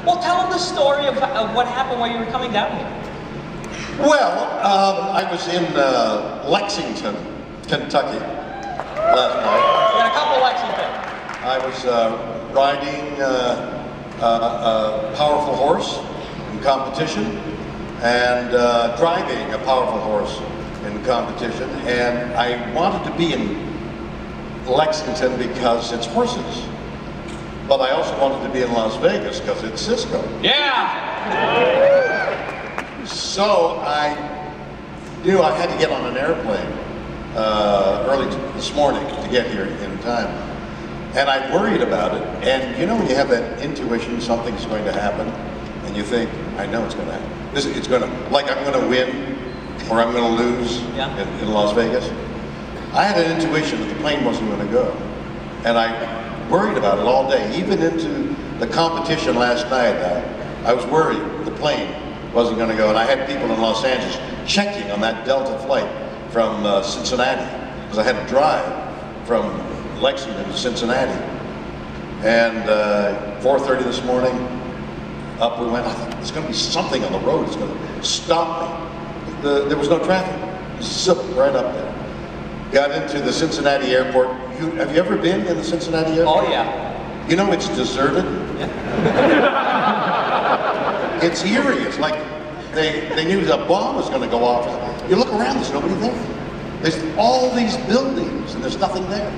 Well, tell them the story of what happened while you were coming down here. Well, I was in Lexington, Kentucky last night. You got a couple Lexington. I was riding a powerful horse in competition and driving a powerful horse in competition, and I wanted to be in Lexington because it's horses, but I also wanted to be in Las Vegas because it's Cisco. Yeah! So I knew I had to get on an airplane early this morning to get here in time. And I worried about it. And you know when you have that intuition, something's going to happen, and you think, I know it's going to happen. It's going to, like I'm going to win or I'm going to lose in Las Vegas. I had an intuition that the plane wasn't going to go. And I worried about it all day. Even into the competition last night, I was worried the plane wasn't going to go. And I had people in Los Angeles checking on that Delta flight from Cincinnati, because I had to drive from Lexington to Cincinnati. And 4:30 this morning, up we went. I thought there's going to be something on the road that's going to stop me. There was no traffic. It was zip right up there. Got into the Cincinnati airport. Have you ever been in the Cincinnati airport? Oh, yeah. You know it's deserted? Yeah. It's eerie. It's like they knew a bomb was going to go off. You look around, there's nobody there. There's all these buildings, and there's nothing there.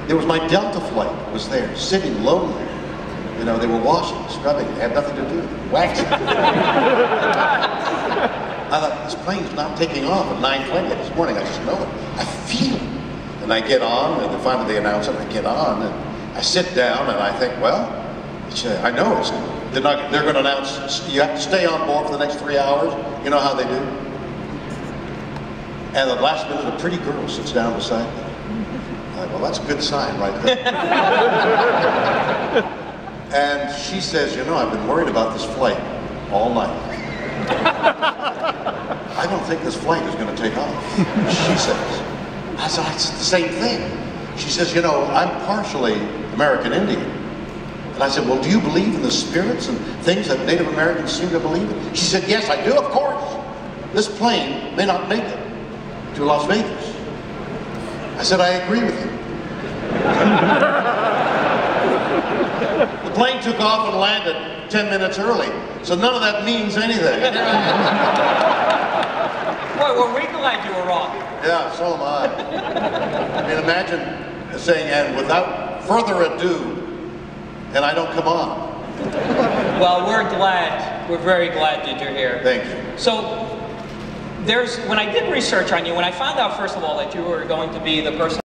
There was my Delta flight was there, sitting lonely. You know, they were washing, scrubbing. It had nothing to do with it. Waxing. I thought, this plane's not taking off at 9:20 this morning. I just know it. I feel it. And I get on, and finally they announce it. I get on, and I sit down, and I think, well, I know it's. They're going to announce you have to stay on board for the next 3 hours. You know how they do. And at the last minute, a pretty girl sits down beside me. I'm like, well, that's a good sign right there. And she says, you know, I've been worried about this flight all night. I don't think this flight is going to take off, she says. I said, it's the same thing. She says, you know, I'm partially American Indian. And I said, well, do you believe in the spirits and things that Native Americans seem to believe in? She said, yes, I do, of course. This plane may not make it to Las Vegas. I said, I agree with you. The plane took off and landed 10 minutes early, so none of that means anything. Boy, were we glad you were wrong. Yeah, so am I. I mean, imagine saying, and without further ado, and I don't come on. Well, we're glad. We're very glad that you're here. Thank you. So, when I did research on you, when I found out, first of all, that you were going to be the person